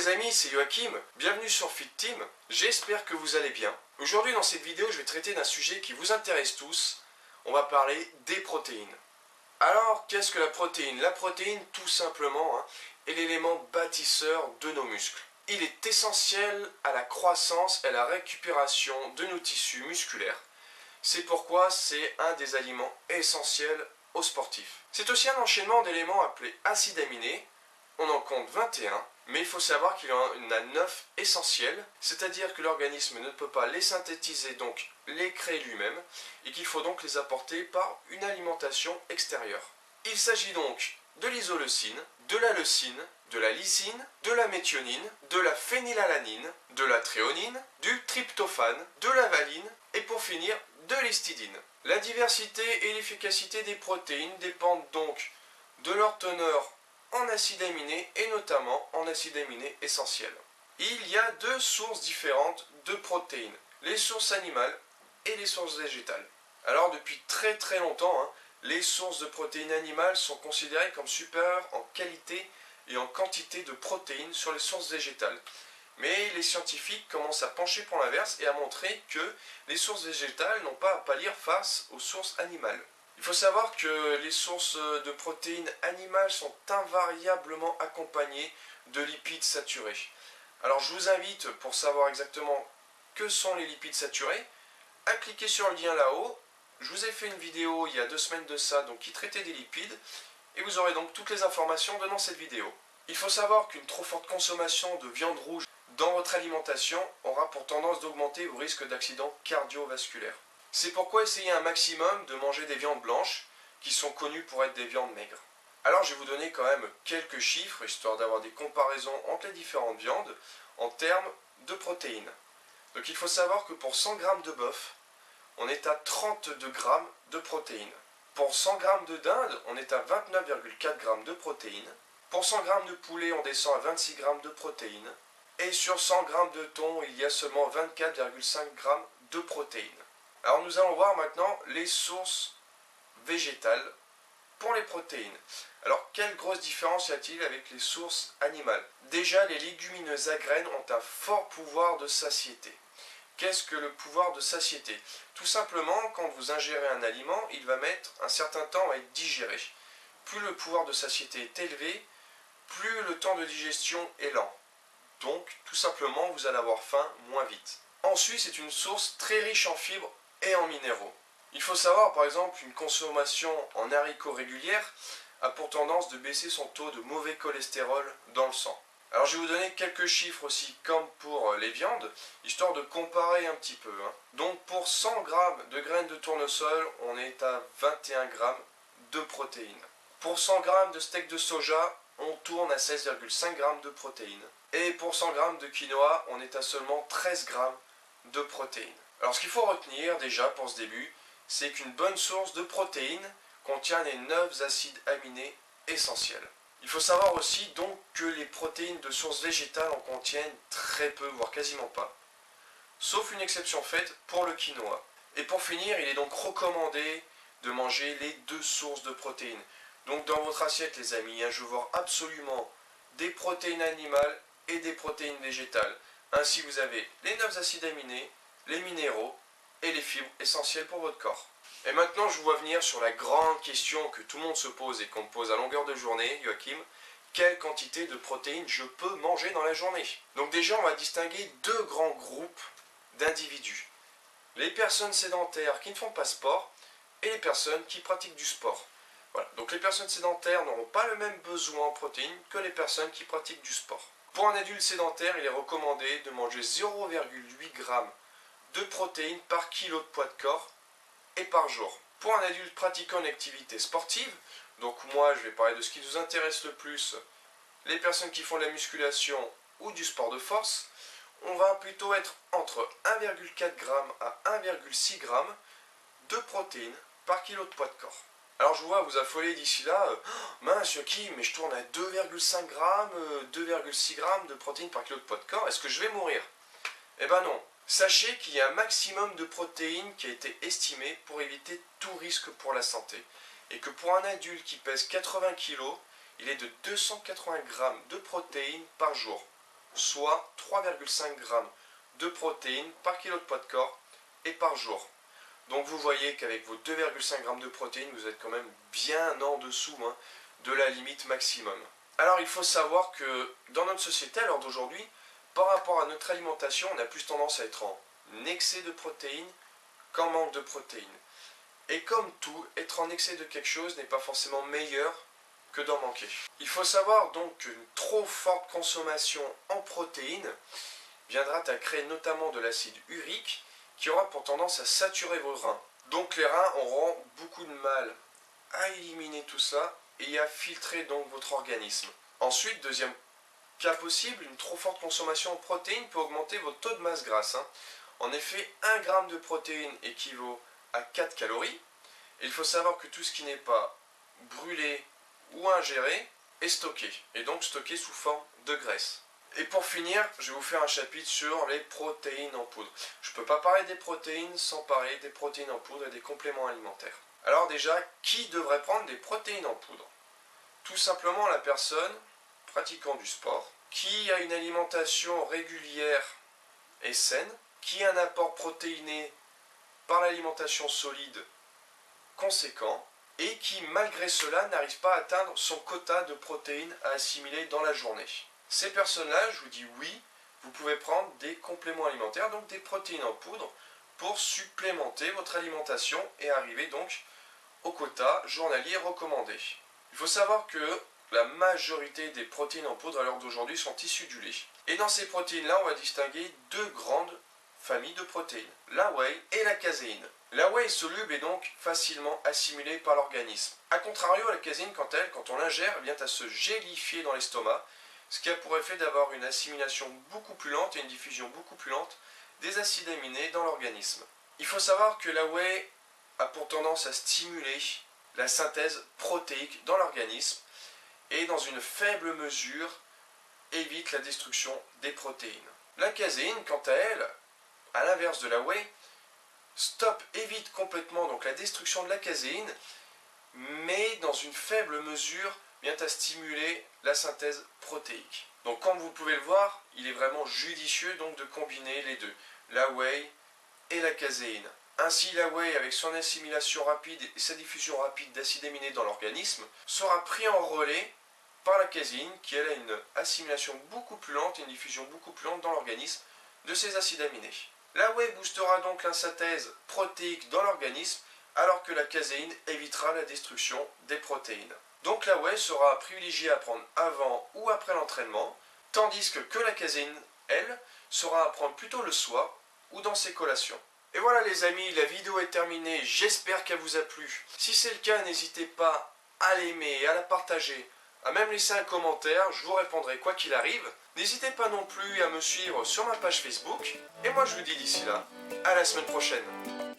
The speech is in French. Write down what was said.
les amis, c'est Joachim, bienvenue sur Fit Team, j'espère que vous allez bien. Aujourd'hui dans cette vidéo, je vais traiter d'un sujet qui vous intéresse tous, on va parler des protéines. Alors, qu'est-ce que la protéine? La protéine, tout simplement, est l'élément bâtisseur de nos muscles. Il est essentiel à la croissance et à la récupération de nos tissus musculaires. C'est pourquoi c'est un des aliments essentiels aux sportifs. C'est aussi un enchaînement d'éléments appelés acides aminés. On en compte 21, mais il faut savoir qu'il y en a 9 essentiels, c'est-à-dire que l'organisme ne peut pas les synthétiser, donc les créer lui-même, et qu'il faut donc les apporter par une alimentation extérieure. Il s'agit donc de l'isoleucine, de la leucine, de la lysine, de la méthionine, de la phénylalanine, de la thréonine, du tryptophane, de la valine, et pour finir, de l'histidine. La diversité et l'efficacité des protéines dépendent donc de leur teneur en acides aminés et notamment en acides aminés essentiels. Il y a deux sources différentes de protéines, les sources animales et les sources végétales. Alors depuis très longtemps, les sources de protéines animales sont considérées comme supérieures en qualité et en quantité de protéines sur les sources végétales. Mais les scientifiques commencent à pencher pour l'inverse et à montrer que les sources végétales n'ont pas à pâlir face aux sources animales. Il faut savoir que les sources de protéines animales sont invariablement accompagnées de lipides saturés. Alors je vous invite, pour savoir exactement que sont les lipides saturés, à cliquer sur le lien là-haut. Je vous ai fait une vidéo il y a 2 semaines de ça, donc qui traitait des lipides, et vous aurez donc toutes les informations dans cette vidéo. Il faut savoir qu'une trop forte consommation de viande rouge dans votre alimentation aura pour tendance d'augmenter vos risques d'accidents cardiovasculaires. C'est pourquoi essayez un maximum de manger des viandes blanches, qui sont connues pour être des viandes maigres. Alors je vais vous donner quand même quelques chiffres, histoire d'avoir des comparaisons entre les différentes viandes, en termes de protéines. Donc il faut savoir que pour 100 g de bœuf, on est à 32 g de protéines. Pour 100 g de dinde, on est à 29,4 g de protéines. Pour 100 g de poulet, on descend à 26 g de protéines. Et sur 100 g de thon, il y a seulement 24,5 g de protéines. Alors nous allons voir maintenant les sources végétales pour les protéines. Alors quelle grosse différence y a-t-il avec les sources animales? Déjà, les légumineuses à graines ont un fort pouvoir de satiété. Qu'est-ce que le pouvoir de satiété? Tout simplement, quand vous ingérez un aliment, il va mettre un certain temps à être digéré. Plus le pouvoir de satiété est élevé, plus le temps de digestion est lent. Donc, tout simplement, vous allez avoir faim moins vite. Ensuite, c'est une source très riche en fibres et en minéraux. Il faut savoir, par exemple, qu'une consommation en haricots régulière a pour tendance de baisser son taux de mauvais cholestérol dans le sang. Alors je vais vous donner quelques chiffres aussi comme pour les viandes, histoire de comparer un petit peu. Donc pour 100 g de graines de tournesol, on est à 21 g de protéines. Pour 100 g de steak de soja, on tourne à 16,5 g de protéines. Et pour 100 g de quinoa, on est à seulement 13 g de protéines. Alors ce qu'il faut retenir déjà pour ce début, c'est qu'une bonne source de protéines contient les 9 acides aminés essentiels. Il faut savoir aussi donc que les protéines de source végétale en contiennent très peu, voire quasiment pas. Sauf une exception faite pour le quinoa. Et pour finir, il est donc recommandé de manger les 2 sources de protéines. Donc dans votre assiette les amis, je veux voir absolument des protéines animales et des protéines végétales. Ainsi vous avez les 9 acides aminés, les minéraux et les fibres essentielles pour votre corps. Et maintenant, je vous vois venir sur la grande question que tout le monde se pose et qu'on me pose à longueur de journée, Joachim. Quelle quantité de protéines je peux manger dans la journée? Donc déjà, on va distinguer 2 grands groupes d'individus. Les personnes sédentaires qui ne font pas sport et les personnes qui pratiquent du sport. Voilà. Donc les personnes sédentaires n'auront pas le même besoin en protéines que les personnes qui pratiquent du sport. Pour un adulte sédentaire, il est recommandé de manger 0,8 g de protéines par kilo de poids de corps et par jour. Pour un adulte pratiquant une activité sportive, donc moi je vais parler de ce qui nous intéresse le plus, les personnes qui font de la musculation ou du sport de force, on va plutôt être entre 1,4 g à 1,6 g de protéines par kilo de poids de corps. Alors je vois vous affoler d'ici là, mince Yoki, mais je tourne à 2,5 g, 2,6 g de protéines par kilo de poids de corps, est-ce que je vais mourir? Eh ben non. Sachez qu'il y a un maximum de protéines qui a été estimé pour éviter tout risque pour la santé. Et que pour un adulte qui pèse 80 kg, il est de 280 g de protéines par jour. soit 3,5 g de protéines par kilo de poids de corps et par jour. Donc vous voyez qu'avec vos 2,5 g de protéines, vous êtes quand même bien en dessous de la limite maximum. Alors il faut savoir que dans notre société à l'heure d'aujourd'hui, par rapport à notre alimentation, on a plus tendance à être en excès de protéines qu'en manque de protéines. Et comme tout, être en excès de quelque chose n'est pas forcément meilleur que d'en manquer. Il faut savoir donc qu'une trop forte consommation en protéines viendra à créer notamment de l'acide urique qui aura pour tendance à saturer vos reins. Donc les reins auront beaucoup de mal à éliminer tout ça et à filtrer donc votre organisme. Ensuite, deuxième cas possible, une trop forte consommation en protéines peut augmenter votre taux de masse grasse. En effet, 1 g de protéines équivaut à 4 calories. Et il faut savoir que tout ce qui n'est pas brûlé ou ingéré est stocké, et donc stocké sous forme de graisse. Et pour finir, je vais vous faire un chapitre sur les protéines en poudre. Je ne peux pas parler des protéines sans parler des protéines en poudre et des compléments alimentaires. Alors déjà, qui devrait prendre des protéines en poudre? Tout simplement la personne pratiquant du sport, qui a une alimentation régulière et saine, qui a un apport protéiné par l'alimentation solide conséquent, et qui malgré cela n'arrive pas à atteindre son quota de protéines à assimiler dans la journée. Ces personnes-là, je vous dis oui, vous pouvez prendre des compléments alimentaires, donc des protéines en poudre, pour supplémenter votre alimentation et arriver donc au quota journalier recommandé. Il faut savoir que la majorité des protéines en poudre à l'heure d'aujourd'hui sont issues du lait. Et dans ces protéines-là, on va distinguer deux grandes familles de protéines, la whey et la caséine. La whey est soluble et donc facilement assimilée par l'organisme. A contrario, la caséine, quand on l'ingère, vient à se gélifier dans l'estomac, ce qui a pour effet d'avoir une assimilation beaucoup plus lente et une diffusion beaucoup plus lente des acides aminés dans l'organisme. Il faut savoir que la whey a pour tendance à stimuler la synthèse protéique dans l'organisme et dans une faible mesure évite la destruction des protéines. La caséine, quant à elle, à l'inverse de la whey, évite complètement donc la destruction de la caséine, mais dans une faible mesure vient à stimuler la synthèse protéique. Donc comme vous pouvez le voir, il est vraiment judicieux donc de combiner les deux, la whey et la caséine. Ainsi, la whey, avec son assimilation rapide et sa diffusion rapide d'acides aminés dans l'organisme, sera pris en relais par la caséine, qui elle a une assimilation beaucoup plus lente et une diffusion beaucoup plus lente dans l'organisme de ces acides aminés. La whey boostera donc la synthèse protéique dans l'organisme, alors que la caséine évitera la destruction des protéines. Donc la whey sera privilégiée à prendre avant ou après l'entraînement, tandis que la caséine, elle, sera à prendre plutôt le soir ou dans ses collations. Et voilà les amis, la vidéo est terminée, j'espère qu'elle vous a plu. Si c'est le cas, n'hésitez pas à l'aimer, à la partager, à même laisser un commentaire, je vous répondrai quoi qu'il arrive. N'hésitez pas non plus à me suivre sur ma page Facebook, et moi je vous dis d'ici là, à la semaine prochaine.